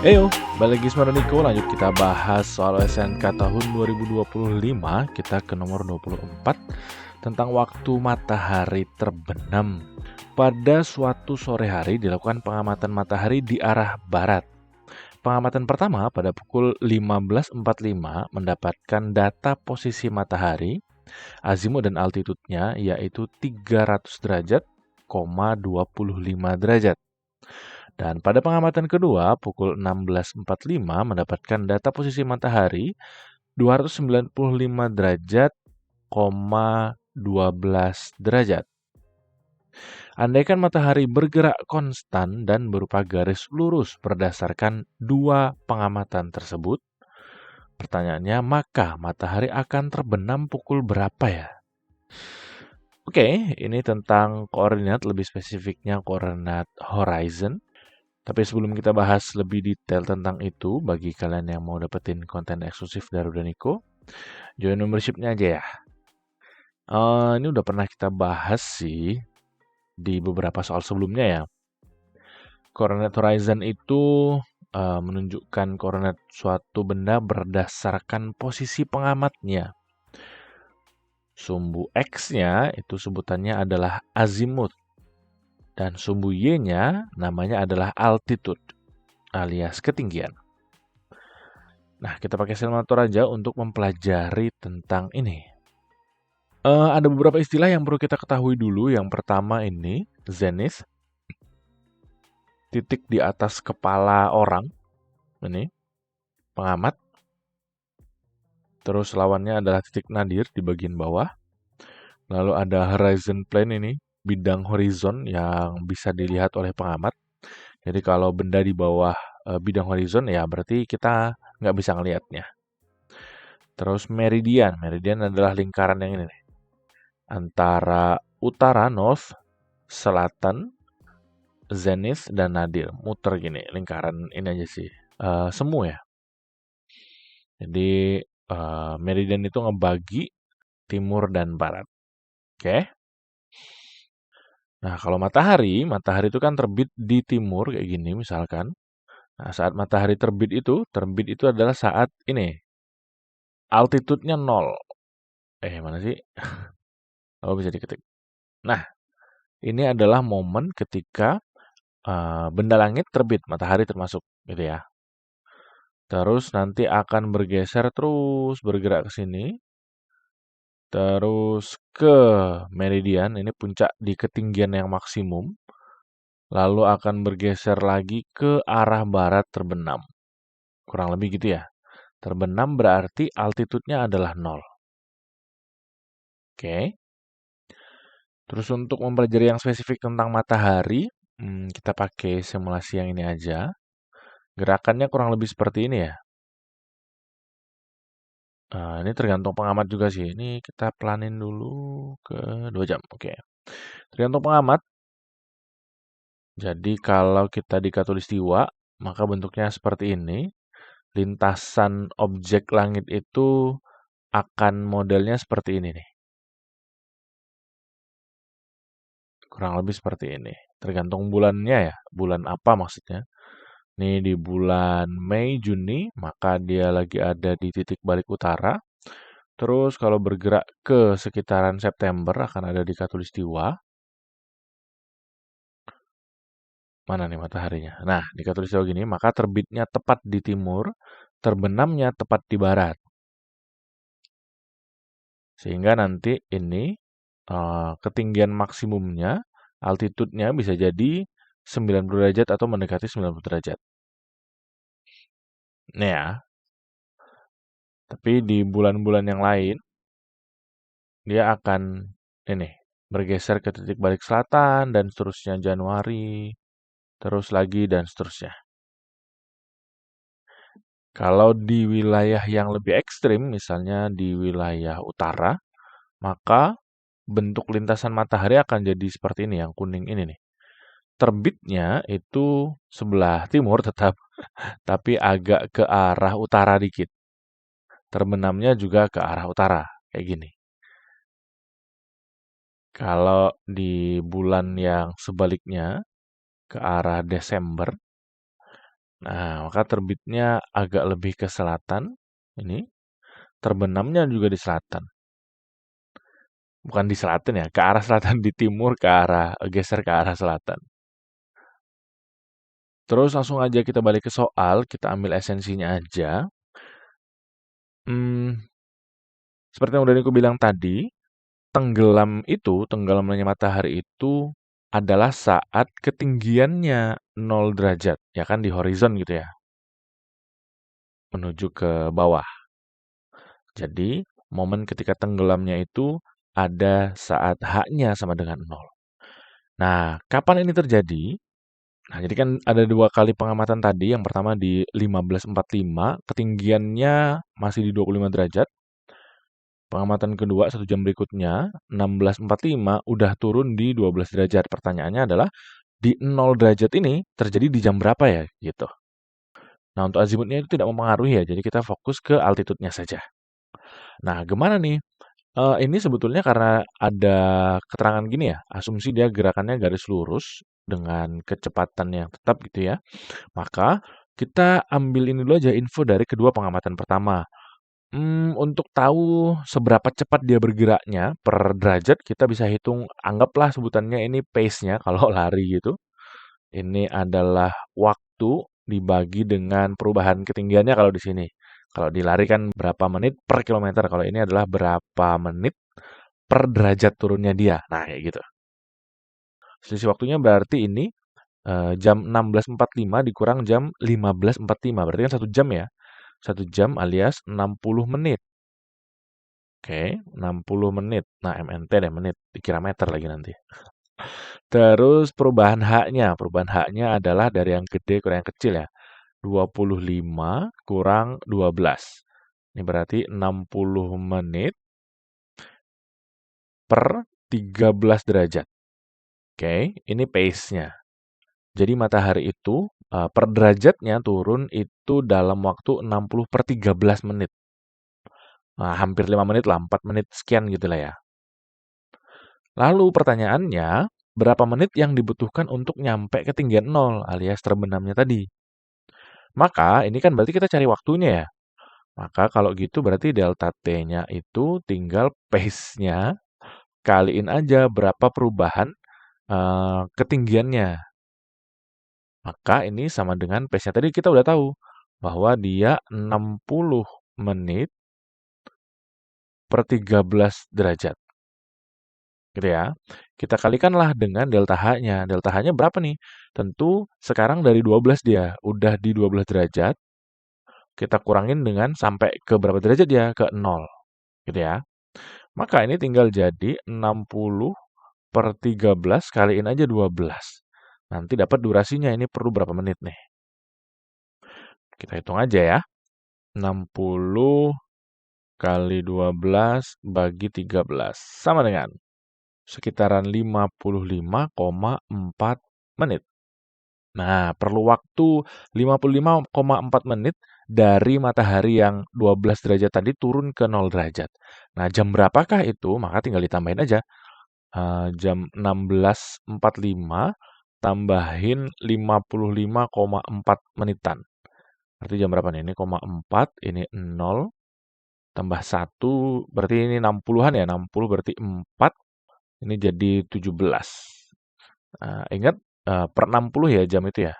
Eyo, balik lagi sama Niko, lanjut kita bahas soal SNK tahun 2025. Kita ke nomor 24 tentang waktu matahari terbenam. Pada suatu sore hari dilakukan pengamatan matahari di arah barat. Pengamatan pertama pada pukul 15.45 mendapatkan data posisi matahari, azimut dan altitudenya yaitu 300 derajat, 25 derajat. Dan pada pengamatan kedua, pukul 16.45 mendapatkan data posisi matahari 295 derajat, 12 derajat. Andaikan matahari bergerak konstan dan berupa garis lurus berdasarkan dua pengamatan tersebut, pertanyaannya, maka matahari akan terbenam pukul berapa ya? Oke, ini tentang koordinat, lebih spesifiknya koordinat horizon. Tapi sebelum kita bahas lebih detail tentang itu, bagi kalian yang mau dapetin konten eksklusif dari Udaniko, join membership-nya aja ya. Ini udah pernah kita bahas sih di beberapa soal sebelumnya ya. Coordinate horizon itu menunjukkan koordinat suatu benda berdasarkan posisi pengamatnya. Sumbu X-nya itu sebutannya adalah azimut. Dan sumbu Y-nya namanya adalah altitude alias ketinggian. Nah, kita pakai simulator aja untuk mempelajari tentang ini. Ada beberapa istilah yang perlu kita ketahui dulu. Yang pertama ini, zenith. Titik di atas kepala orang. Ini, pengamat. Terus lawannya adalah titik nadir di bagian bawah. Lalu ada horizon plane ini, bidang horizon yang bisa dilihat oleh pengamat. Jadi kalau benda di bawah bidang horizon ya berarti kita nggak bisa ngelihatnya. Terus meridian. Meridian adalah lingkaran yang ini nih. Antara utara, north, selatan, zenith, dan nadir. Muter gini, lingkaran ini aja sih. Semu ya. Jadi meridian itu ngebagi timur dan barat. Oke. Nah, kalau matahari itu kan terbit di timur kayak gini misalkan. Nah, saat matahari terbit itu adalah saat ini. Altitudenya 0. Mana sih? Oh, bisa diketik. Nah, ini adalah momen ketika benda langit terbit, matahari termasuk gitu ya. Terus nanti akan bergeser terus bergerak ke sini. Terus ke meridian, ini puncak di ketinggian yang maksimum. Lalu akan bergeser lagi ke arah barat terbenam. Kurang lebih gitu ya. Terbenam berarti altitudenya adalah 0. Oke. Terus untuk mempelajari yang spesifik tentang matahari, kita pakai simulasi yang ini aja. Gerakannya kurang lebih seperti ini ya. Ini tergantung pengamat juga sih. Ini kita pelanin dulu ke 2 jam. Oke. Tergantung pengamat. Jadi kalau kita di khatulistiwa, maka bentuknya seperti ini. Lintasan objek langit itu akan modelnya seperti ini nih. Kurang lebih seperti ini. Tergantung bulannya ya. Bulan apa maksudnya. Nih di bulan Mei, Juni, maka dia lagi ada di titik balik utara. Terus kalau bergerak ke sekitaran September akan ada di khatulistiwa. Mana nih mataharinya? Nah, di khatulistiwa gini, maka terbitnya tepat di timur, terbenamnya tepat di barat. Sehingga nanti ini ketinggian maksimumnya, altitudenya bisa jadi 90 derajat atau mendekati 90 derajat. Nih ya. Tapi di bulan-bulan yang lain, dia akan ini bergeser ke titik balik selatan dan seterusnya Januari, terus lagi dan seterusnya. Kalau di wilayah yang lebih ekstrim, misalnya di wilayah utara, maka bentuk lintasan matahari akan jadi seperti ini, yang kuning ini nih. Terbitnya itu sebelah timur tetap, tapi agak ke arah utara dikit. Terbenamnya juga ke arah utara, kayak gini. Kalau di bulan yang sebaliknya, ke arah Desember, Nah, maka terbitnya agak lebih ke selatan. Ini terbenamnya juga di selatan. Bukan di selatan ya, ke arah selatan di timur ke arah geser ke arah selatan. Terus langsung aja kita balik ke soal, kita ambil esensinya aja. Hmm, seperti yang udah aku bilang tadi, tenggelamnya matahari itu adalah saat ketinggiannya 0 derajat, ya kan di horizon gitu ya, menuju ke bawah. Jadi, momen ketika tenggelamnya itu ada saat H-nya sama dengan 0. Nah, kapan ini terjadi? Nah, jadi kan ada dua kali pengamatan tadi. Yang pertama di 15.45, ketinggiannya masih di 25 derajat. Pengamatan kedua, 1 jam berikutnya, 16.45, udah turun di 12 derajat. Pertanyaannya adalah, di 0 derajat ini terjadi di jam berapa ya? Gitu. Nah, untuk azimutnya itu tidak mempengaruhi ya, jadi kita fokus ke altitude-nya saja. Nah, gimana nih? Ini sebetulnya karena ada keterangan gini ya, asumsi dia gerakannya garis lurus dengan kecepatan yang tetap gitu ya. Maka kita ambil ini dulu aja info dari kedua pengamatan pertama. Untuk tahu seberapa cepat dia bergeraknya per derajat, kita bisa hitung, anggaplah sebutannya ini pace-nya kalau lari gitu. Ini adalah waktu dibagi dengan perubahan ketinggiannya kalau di sini. Kalau di lari kan berapa menit per kilometer, kalau ini adalah berapa menit per derajat turunnya dia. Nah, kayak gitu. Selisih waktunya berarti ini jam 16.45 dikurang jam 15.45. Berarti kan 1 jam ya. 1 jam alias 60 menit. Oke, 60 menit. Nah, MNT deh menit. Dikira meter lagi nanti. Terus perubahan H-nya. Perubahan H-nya adalah dari yang gede ke yang kecil ya. 25 kurang 12. Ini berarti 60 menit per 13 derajat. Oke, ini pace-nya. Jadi matahari itu per derajatnya turun itu dalam waktu 60 per 13 menit. Nah, hampir 5 menit lah, 4 menit sekian gitu lah ya. Lalu pertanyaannya, berapa menit yang dibutuhkan untuk nyampe ketinggian 0 alias terbenamnya tadi? Maka ini kan berarti kita cari waktunya ya. Maka kalau gitu berarti delta T-nya itu tinggal pace-nya kaliin aja berapa perubahan ketinggiannya. Maka ini sama dengan pace-nya tadi kita udah tahu bahwa dia 60 menit per 13 derajat. Gitu ya. Kita kalikanlah dengan delta H-nya. Delta H-nya berapa nih? Tentu sekarang dari 12 dia. Udah di 12 derajat. Kita kurangin dengan sampai ke berapa derajat dia? Ke 0. Gitu ya. Maka ini tinggal jadi 60 per 13 kaliin aja 12. Nanti dapat durasinya ini perlu berapa menit nih. Kita hitung aja ya. 60 kali 12 bagi 13. Sama dengan sekitaran 55,4 menit. Nah, perlu waktu 55,4 menit dari matahari yang 12 derajat tadi turun ke 0 derajat. Nah, jam berapakah itu? Maka tinggal ditambahin aja. Jam 16.45 tambahin 55,4 menitan. Berarti jam berapa nih? Ini 0,4, ini 0, tambah 1, berarti ini 60-an ya. 60 berarti 4, ini jadi 17. Ingat, per 60 ya jam itu ya.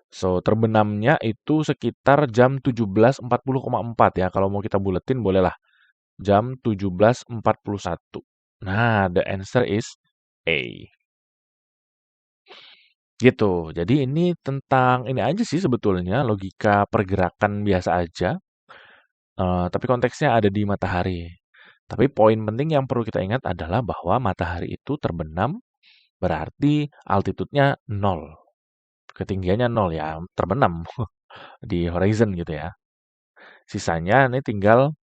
So, terbenamnya itu sekitar jam 17.40,4 ya. Kalau mau kita buletin bolehlah. Jam 17.41. Nah, the answer is A. Gitu. Jadi ini tentang ini aja sih sebetulnya logika pergerakan biasa aja. Tapi konteksnya ada di matahari. Tapi poin penting yang perlu kita ingat adalah bahwa matahari itu terbenam berarti altitude-nya 0. Ketinggiannya 0 ya, terbenam di horizon gitu ya. Sisanya ini tinggal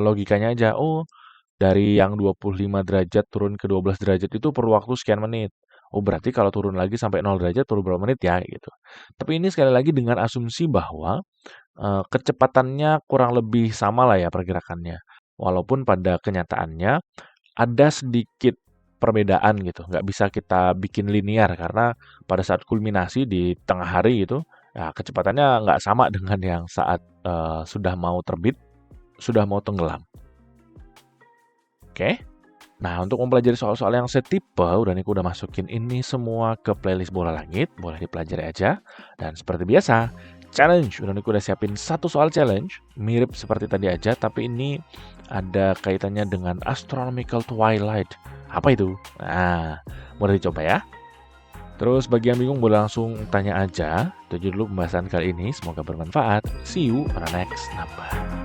logikanya aja. Oh, dari yang 25 derajat turun ke 12 derajat itu perlu waktu sekian menit. Oh, berarti kalau turun lagi sampai 0 derajat perlu berapa menit ya gitu. Tapi ini sekali lagi dengan asumsi bahwa kecepatannya kurang lebih sama lah ya pergerakannya. Walaupun pada kenyataannya ada sedikit perbedaan gitu. Nggak bisa kita bikin linear karena pada saat kulminasi di tengah hari gitu, Nah, kecepatannya nggak sama dengan yang saat sudah mau terbit, sudah mau tenggelam. Oke? Nah, untuk mempelajari soal-soal yang setipe, Niko udah masukin ini semua ke playlist Bola Langit, boleh dipelajari aja. Dan seperti biasa, challenge, Niko udah siapin satu soal challenge, mirip seperti tadi aja, tapi ini ada kaitannya dengan astronomical twilight. Apa itu? Nah, boleh dicoba ya. Terus bagi yang bingung boleh langsung tanya aja. Itu dulu pembahasan kali ini, semoga bermanfaat. See you on the next number.